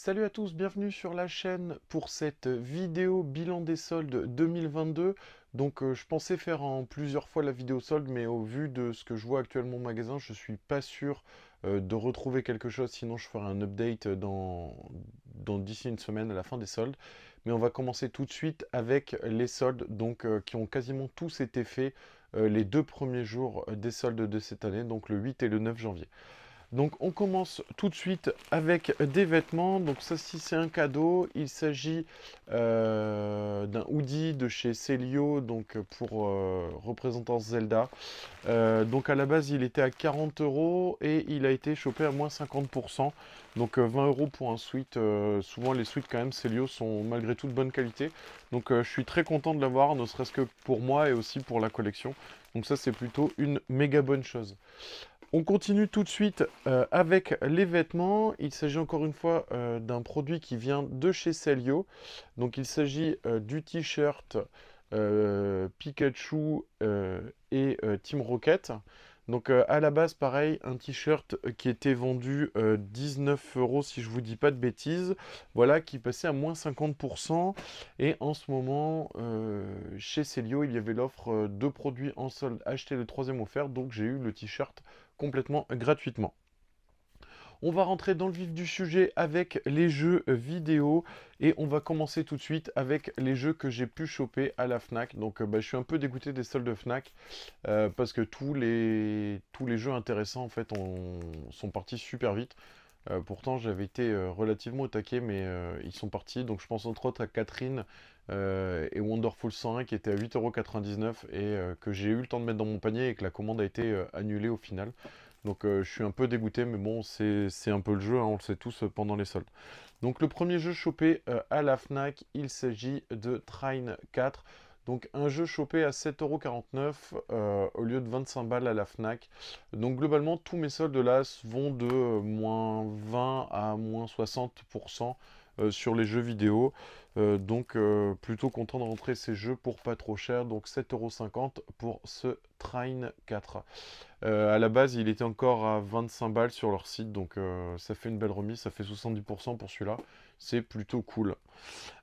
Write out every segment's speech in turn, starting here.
Salut à tous, bienvenue sur la chaîne pour cette vidéo bilan des soldes 2022. Donc je pensais faire en plusieurs fois la vidéo solde, mais au vu de ce que je vois actuellement au magasin, je suis pas sûr de retrouver quelque chose, sinon je ferai un update d'ici une semaine à la fin des soldes. Mais on va commencer tout de suite avec les soldes donc, qui ont quasiment tous été faits les 2 premiers jours des soldes de cette année, donc le 8 et le 9 janvier. Donc on commence tout de suite avec des vêtements. Donc ça, si c'est un cadeau, il s'agit d'un hoodie de chez Celio, donc pour représentant Zelda. Donc à la base il était à 40 euros et il a été chopé à moins 50%. Donc 20 euros pour un sweat. Souvent les sweats quand même Celio sont malgré tout de bonne qualité. Donc je suis très content de l'avoir, ne serait-ce que pour moi et aussi pour la collection. Donc ça c'est plutôt une méga bonne chose. On continue tout de suite avec les vêtements. Il s'agit encore une fois d'un produit qui vient de chez Celio. Donc il s'agit du t-shirt Pikachu et Team Rocket. Donc à la base, pareil, un t-shirt qui était vendu 19 euros si je vous dis pas de bêtises. Voilà, qui passait à moins 50%. Et en ce moment, chez Celio, il y avait l'offre de produits en solde, acheter le troisième offert. Donc j'ai eu le t-shirt complètement gratuitement. On va rentrer dans le vif du sujet avec les jeux vidéo et on va commencer tout de suite avec les jeux que j'ai pu choper à la Fnac. Donc je suis un peu dégoûté des soldes de Fnac parce que tous les jeux intéressants en fait sont partis super vite. Pourtant j'avais été relativement au taquet mais ils sont partis. Donc je pense entre autres à Catherine et Wonderful 101 qui était à 8,99 € et que j'ai eu le temps de mettre dans mon panier et que la commande a été annulée au final. Donc je suis un peu dégoûté, mais bon, c'est un peu le jeu, hein, on le sait tous pendant les soldes. Donc le premier jeu chopé à la Fnac, il s'agit de Trine 4. Donc un jeu chopé à 7,49 € au lieu de 25 balles à la Fnac. Donc globalement, tous mes soldes là vont de moins 20 à moins 60% sur les jeux vidéo. Donc plutôt content de rentrer ces jeux pour pas trop cher. Donc 7,50 € pour ce Trine 4. À la base, il était encore à 25 balles sur leur site, donc ça fait une belle remise, ça fait 70% pour celui-là. C'est plutôt cool.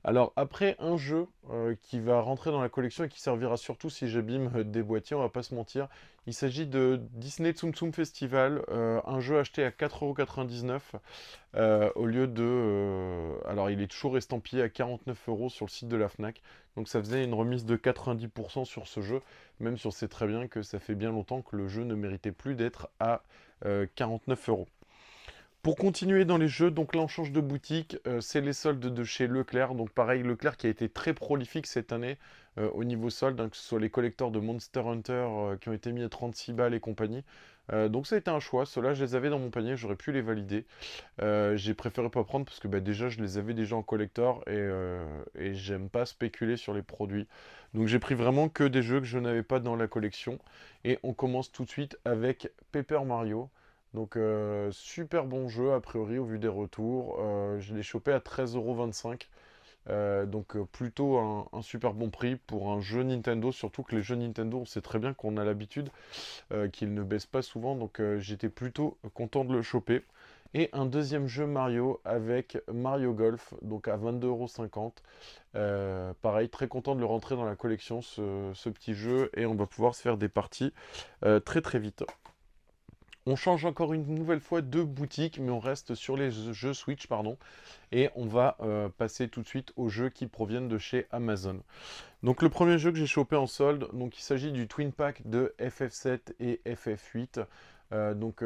Alors après, un jeu qui va rentrer dans la collection et qui servira surtout si j'abîme des boîtiers, on va pas se mentir. Il s'agit de Disney Tsum Tsum Festival, un jeu acheté à 4,99 € au lieu de... alors il est toujours estampillé à 49 € sur le site de la Fnac. Donc ça faisait une remise de 90% sur ce jeu, même si on sait très bien que ça fait bien longtemps que le jeu ne méritait plus d'être à 49 €. Pour continuer dans les jeux, donc là on change de boutique, c'est les soldes de chez Leclerc. Donc pareil, Leclerc qui a été très prolifique cette année au niveau solde, hein, que ce soit les collecteurs de Monster Hunter qui ont été mis à 36 balles et compagnie. Donc ça a été un choix, ceux-là je les avais dans mon panier, j'aurais pu les valider. J'ai préféré pas prendre parce que déjà je les avais déjà en collector et j'aime pas spéculer sur les produits. Donc j'ai pris vraiment que des jeux que je n'avais pas dans la collection. Et on commence tout de suite avec Paper Mario. Donc super bon jeu a priori au vu des retours. Je l'ai chopé à 13,25 €. Donc plutôt un super bon prix pour un jeu Nintendo, surtout que les jeux Nintendo on sait très bien qu'on a l'habitude qu'ils ne baissent pas souvent, donc j'étais plutôt content de le choper. Et un deuxième jeu Mario avec Mario Golf, donc à 22,50 €. Pareil, très content de le rentrer dans la collection, ce petit jeu, et on va pouvoir se faire des parties très très vite. On change encore une nouvelle fois de boutique, mais on reste sur les jeux Switch, pardon. Et on va passer tout de suite aux jeux qui proviennent de chez Amazon. Donc le premier jeu que j'ai chopé en solde, donc il s'agit du Twin Pack de FF7 et FF8. Donc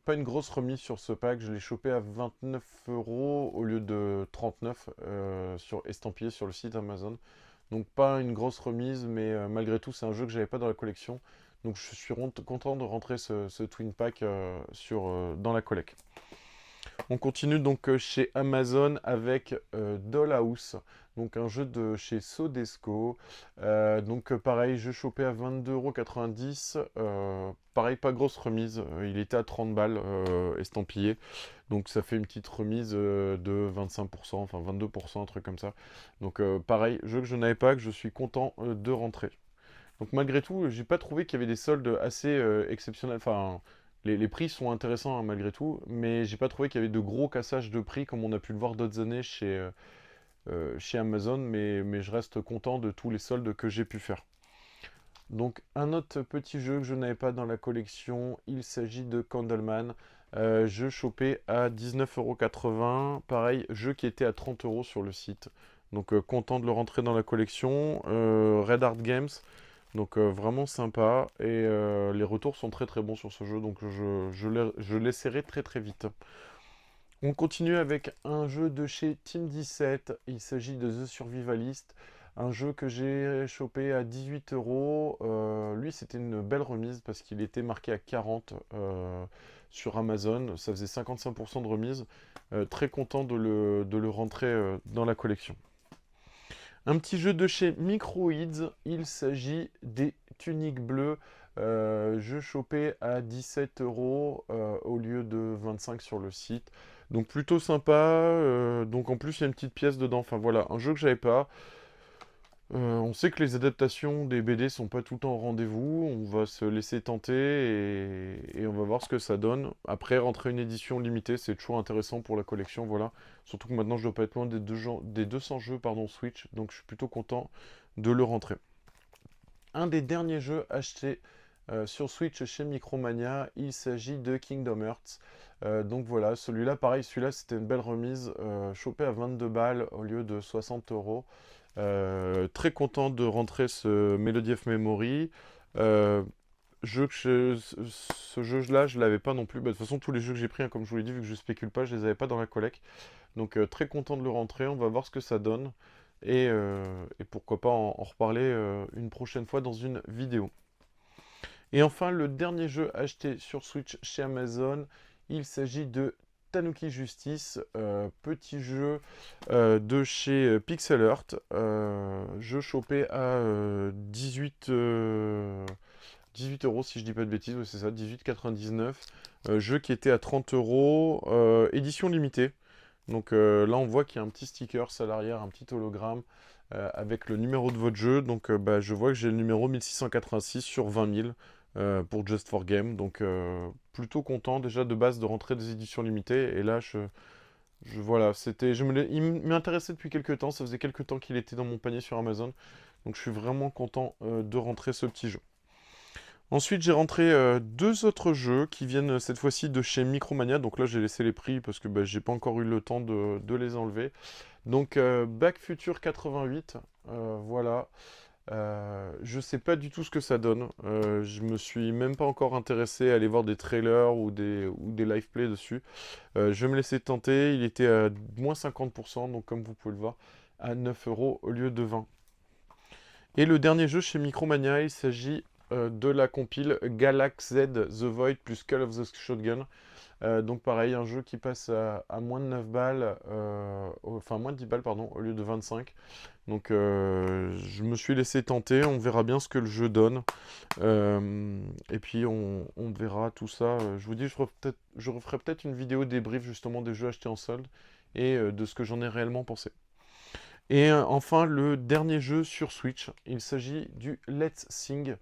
pas une grosse remise sur ce pack, je l'ai chopé à 29 € au lieu de 39 estampillé sur le site Amazon. Donc pas une grosse remise, mais malgré tout c'est un jeu que j'avais pas dans la collection. Donc je suis content de rentrer ce Twin Pack dans la collecte. On continue donc chez Amazon avec Dollhouse, donc un jeu de chez Sodesco. Donc pareil, jeu chopé à 22,90 €. Pareil, pas grosse remise, il était à 30 balles estampillé. Donc ça fait une petite remise de 25%, enfin 22%, un truc comme ça. Donc pareil, jeu que je n'avais pas, que je suis content de rentrer. Donc malgré tout, j'ai pas trouvé qu'il y avait des soldes assez exceptionnels. Enfin, les prix sont intéressants hein, malgré tout, mais j'ai pas trouvé qu'il y avait de gros cassages de prix comme on a pu le voir d'autres années chez Amazon, mais je reste content de tous les soldes que j'ai pu faire. Donc un autre petit jeu que je n'avais pas dans la collection, il s'agit de Candleman. Jeu chopé à 19,80 €. Pareil, jeu qui était à 30 € sur le site. Donc content de le rentrer dans la collection. Red Art Games. Donc vraiment sympa. Et les retours sont très très bons sur ce jeu. Donc je l'essaierai très très vite. On continue avec un jeu de chez Team 17. Il s'agit de The Survivalist. Un jeu que j'ai chopé à 18 €. Lui, c'était une belle remise parce qu'il était marqué à 40 sur Amazon. Ça faisait 55% de remise. Très content de le rentrer dans la collection. Un petit jeu de chez Microids. Il s'agit des tuniques bleues. Jeu chopé à 17 € au lieu de 25 sur le site. Donc plutôt sympa. Donc en plus, il y a une petite pièce dedans. Enfin voilà, un jeu que j'avais pas. On sait que les adaptations des BD sont pas tout le temps au rendez-vous, on va se laisser tenter et on va voir ce que ça donne. Après, rentrer une édition limitée, c'est toujours intéressant pour la collection, voilà. Surtout que maintenant, je dois pas être loin des 200 jeux Switch, donc je suis plutôt content de le rentrer. Un des derniers jeux achetés sur Switch chez Micromania, il s'agit de Kingdom Hearts. Donc voilà, celui-là, pareil, celui-là c'était une belle remise, chopé à 22 balles au lieu de 60 €. Très content de rentrer ce Melody of Memory. Ce jeu-là, je l'avais pas non plus. Bah, de toute façon, tous les jeux que j'ai pris, hein, comme je vous l'ai dit, vu que je spécule pas, je les avais pas dans la collecte. Donc très content de le rentrer. On va voir ce que ça donne. Et pourquoi pas en reparler une prochaine fois dans une vidéo. Et enfin, le dernier jeu acheté sur Switch chez Amazon, il s'agit de Tanuki Justice, petit jeu de chez Pixel Earth, jeu chopé à 18 € si je dis pas de bêtises, oui, c'est ça, 18,99 €, jeu qui était à 30 €, édition limitée. Donc là on voit qu'il y a un petit sticker à l'arrière, un petit hologramme avec le numéro de votre jeu. Donc bah, je vois que j'ai le numéro 1686 sur 20 000 pour Just for Game. Donc plutôt content déjà de base de rentrer des éditions limitées. Et là voilà, il m'intéressait depuis quelques temps. Ça faisait quelques temps qu'il était dans mon panier sur Amazon. Donc je suis vraiment content de rentrer ce petit jeu. Ensuite, j'ai rentré deux autres jeux qui viennent cette fois-ci de chez Micromania. Donc là, j'ai laissé les prix parce que bah, j'ai pas encore eu le temps de les enlever. Donc Back Future 88, voilà. Je sais pas du tout ce que ça donne. Je me suis même pas encore intéressé à aller voir des trailers ou des live play dessus. Je vais me laisser tenter. Il était à moins 50%, donc comme vous pouvez le voir, à 9 € au lieu de 20. Et le dernier jeu chez Micromania, il s'agit de la compile Galax Z The Void plus Call of the Shotgun. Donc pareil, un jeu qui passe à moins de 9 balles, enfin moins de 10 balles pardon, au lieu de 25. Donc je me suis laissé tenter, on verra bien ce que le jeu donne. Et puis on verra tout ça. Je vous dis, je referai peut-être une vidéo débrief justement des jeux achetés en solde et de ce que j'en ai réellement pensé. Et enfin, le dernier jeu sur Switch, il s'agit du Let's Sing.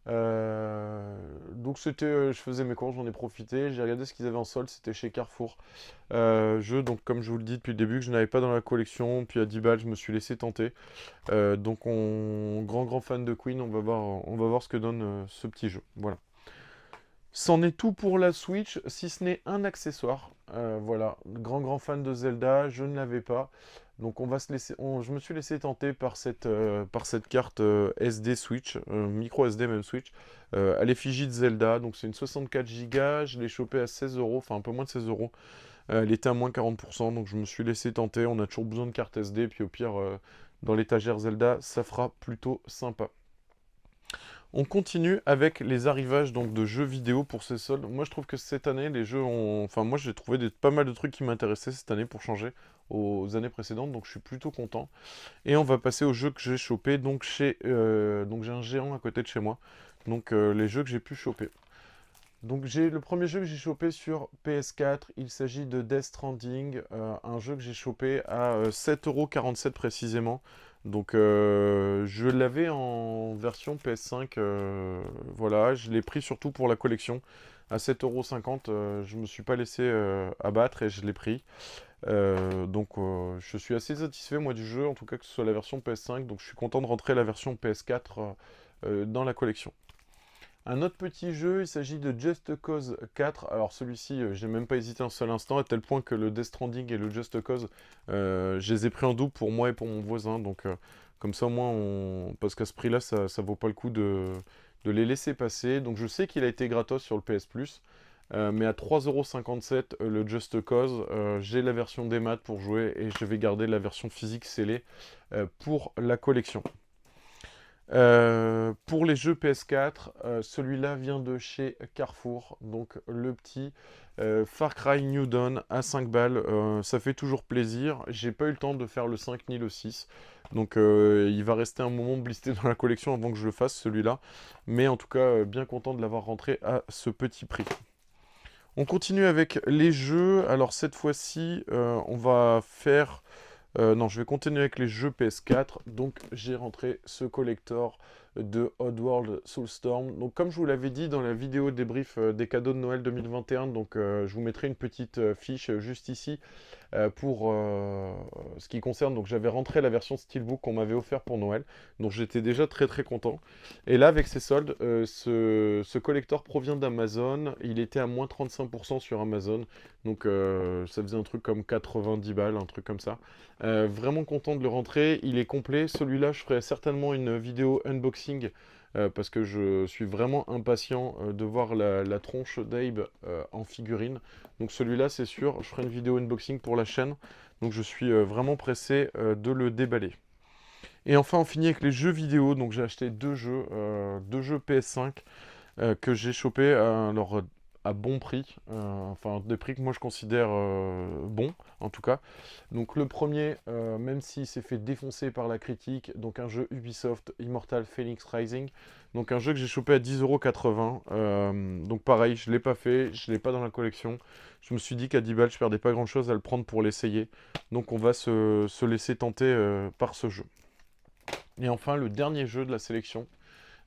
Donc je faisais mes courses, j'en ai profité, j'ai regardé ce qu'ils avaient en solde, c'était chez Carrefour. Jeu, donc comme je vous le dis depuis le début, que je n'avais pas dans la collection, puis à 10 balles, je me suis laissé tenter. Donc grand fan de Queen, on va voir ce que donne ce petit jeu. Voilà. C'en est tout pour la Switch, si ce n'est un accessoire. Voilà, grand fan de Zelda, je ne l'avais pas. Donc je me suis laissé tenter par cette carte SD Switch, micro SD même Switch, à l'effigie de Zelda. Donc c'est une 64 Go, je l'ai chopé à 16 €, enfin un peu moins de 16 €. Elle était à moins 40%, donc je me suis laissé tenter. On a toujours besoin de carte SD, puis au pire, dans l'étagère Zelda, ça fera plutôt sympa. On continue avec les arrivages donc, de jeux vidéo pour ces soldes. Moi, je trouve que cette année, les jeux ont... Enfin, moi, j'ai trouvé pas mal de trucs qui m'intéressaient cette année pour changer aux années précédentes. Donc, je suis plutôt content. Et on va passer aux jeux que j'ai chopés. Donc, donc j'ai un géant à côté de chez moi. Donc, les jeux que j'ai pu choper. Donc le premier jeu que j'ai chopé sur PS4, il s'agit de Death Stranding, un jeu que j'ai chopé à 7,47 € précisément. Donc je l'avais en version PS5, voilà, je l'ai pris surtout pour la collection. À 7,50 €, je me suis pas laissé abattre et je l'ai pris. Donc je suis assez satisfait moi du jeu, en tout cas que ce soit la version PS5, donc je suis content de rentrer la version PS4 dans la collection. Un autre petit jeu, il s'agit de Just Cause 4. Alors celui-ci, j'ai même pas hésité un seul instant, à tel point que le Death Stranding et le Just Cause, je les ai pris en double pour moi et pour mon voisin. Donc comme ça au moins, parce qu'à ce prix-là, ça vaut pas le coup de les laisser passer. Donc je sais qu'il a été gratos sur le PS Plus. Mais à 3,57 € le Just Cause, j'ai la version des maths pour jouer et je vais garder la version physique scellée pour la collection. Pour les jeux PS4, celui-là vient de chez Carrefour, donc le petit Far Cry New Dawn à 5 balles, ça fait toujours plaisir. J'ai pas eu le temps de faire le 5 ni le 6, donc il va rester un moment blisté dans la collection avant que je le fasse celui-là, mais en tout cas bien content de l'avoir rentré à ce petit prix. On continue avec les jeux, alors cette fois-ci on va faire... non, je vais continuer avec les jeux PS4. Donc, j'ai rentré ce collector de Oddworld Soulstorm. Donc, comme je vous l'avais dit dans la vidéo débrief des cadeaux de Noël 2021, donc je vous mettrai une petite fiche juste ici pour ce qui concerne. Donc, j'avais rentré la version Steelbook qu'on m'avait offert pour Noël. Donc, j'étais déjà très content. Et là, avec ces soldes, ce collector provient d'Amazon. Il était à moins 35% sur Amazon. Donc, ça faisait un truc comme 90 balles, un truc comme ça. Vraiment content de le rentrer, il est complet. Celui-là, je ferai certainement une vidéo unboxing parce que je suis vraiment impatient de voir la tronche d'Abe en figurine. Donc celui-là, c'est sûr, je ferai une vidéo unboxing pour la chaîne. Donc je suis vraiment pressé de le déballer. Et enfin, on finit avec les jeux vidéo. Donc j'ai acheté deux jeux PS5 que j'ai chopé alors, à bon prix, enfin des prix que moi je considère bons en tout cas. Donc le premier, même s'il s'est fait défoncer par la critique, donc un jeu Ubisoft Immortal Phoenix Rising, donc un jeu que j'ai chopé à 10,80 €. Donc pareil, je ne l'ai pas fait, je ne l'ai pas dans la collection. Je me suis dit qu'à 10 balles, je perdais pas grand chose à le prendre pour l'essayer. Donc on va se laisser tenter par ce jeu. Et enfin, le dernier jeu de la sélection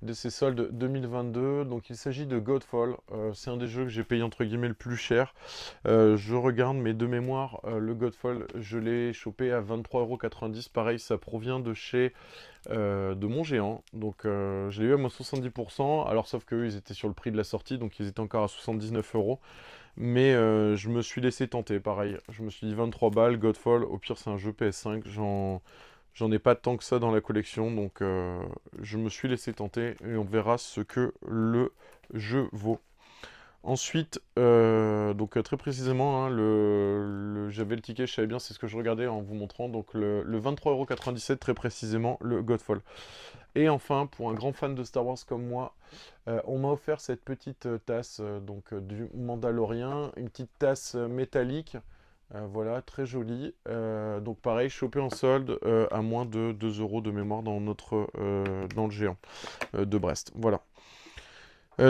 de ces soldes 2022. Donc il s'agit de Godfall. C'est un des jeux que j'ai payé entre guillemets le plus cher. Je regarde, mais de mémoire, le Godfall, je l'ai chopé à 23,90 €. Pareil, ça provient de chez de Mon Géant. Donc je l'ai eu à moins 70%. Alors sauf qu'eux, ils étaient sur le prix de la sortie, donc ils étaient encore à 79 €. Mais je me suis laissé tenter, pareil. Je me suis dit 23 balles, Godfall, au pire c'est un jeu PS5, j'en ai pas tant que ça dans la collection, donc je me suis laissé tenter et on verra ce que le jeu vaut. Ensuite, donc très précisément, hein, j'avais le ticket, je savais bien, c'est ce que je regardais en vous montrant, donc le 23,97 € très précisément, le Godfall. Et enfin, pour un grand fan de Star Wars comme moi, on m'a offert cette petite tasse donc, du Mandalorien, une petite tasse métallique, voilà, très jolie. Donc pareil, chopé en solde à moins de 2 € de mémoire dans le géant de Brest. Voilà.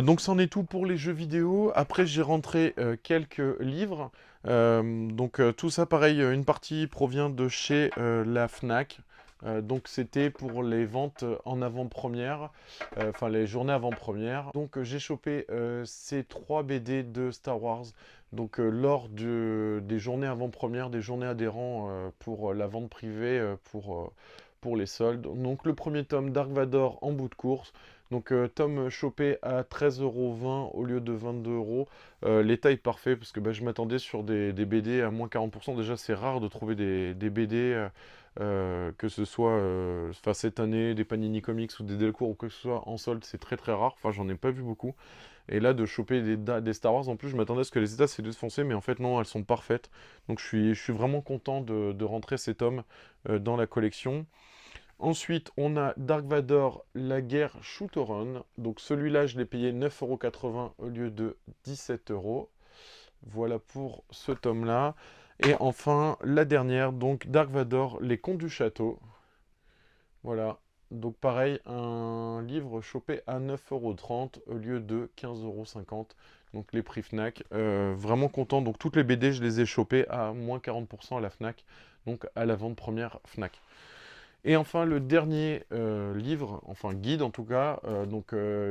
Donc c'en est tout pour les jeux vidéo. Après j'ai rentré quelques livres. Donc tout ça pareil, une partie provient de chez la Fnac. Donc c'était pour les ventes en avant-première, enfin les journées avant-première. Donc j'ai chopé ces 3 BD de Star Wars. Donc lors des journées avant-première, des journées adhérents pour la vente privée, pour les soldes. Donc le premier tome Dark Vador en bout de course. Donc tome chopé à 13,20 € au lieu de 22 €. L'état est parfait parce que bah, je m'attendais sur des BD à moins 40%. Déjà c'est rare de trouver des BD, que ce soit cette année, des Panini Comics ou des Delcourt ou que ce soit en solde, c'est très rare. Enfin j'en ai pas vu beaucoup. Et là de choper des Star Wars en plus, je m'attendais à ce que les états s'est défoncé, mais en fait non, elles sont parfaites. Donc je suis vraiment content de rentrer ces tomes dans la collection. Ensuite, on a Dark Vador, la guerre Shooteron. Donc celui-là, je l'ai payé 9,80 € au lieu de 17 €. Voilà pour ce tome-là. Et enfin, la dernière, donc Dark Vador, les contes du château. Voilà. Donc pareil, un livre chopé à 9,30 € au lieu de 15,50 €. Donc les prix Fnac. Vraiment content. Donc toutes les BD, je les ai chopées à moins 40% à la Fnac. Donc à la vente première Fnac. Et enfin, le dernier livre, enfin guide en tout cas,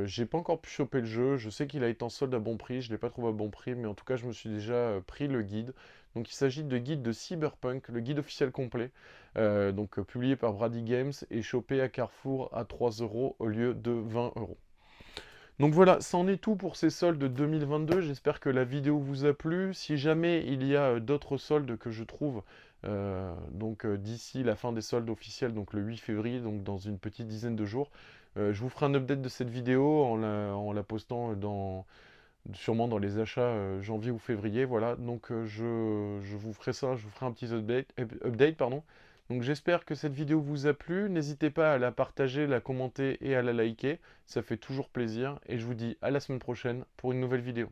j'ai pas encore pu choper le jeu, je sais qu'il a été en solde à bon prix, je l'ai pas trouvé à bon prix, mais en tout cas je me suis déjà pris le guide. Donc il s'agit de guide de Cyberpunk, le guide officiel complet, publié par Brady Games et chopé à Carrefour à 3 euros au lieu de 20 euros. Donc voilà, c'en est tout pour ces soldes 2022. J'espère que la vidéo vous a plu. Si jamais il y a d'autres soldes que je trouve d'ici la fin des soldes officiels, donc le 8 février, donc dans une petite dizaine de jours, je vous ferai un update de cette vidéo en la postant sûrement dans les achats janvier ou février. Voilà, donc je vous ferai ça, je vous ferai un petit update, pardon. Donc j'espère que cette vidéo vous a plu. N'hésitez pas à la partager, la commenter et à la liker. Ça fait toujours plaisir. Et je vous dis à la semaine prochaine pour une nouvelle vidéo.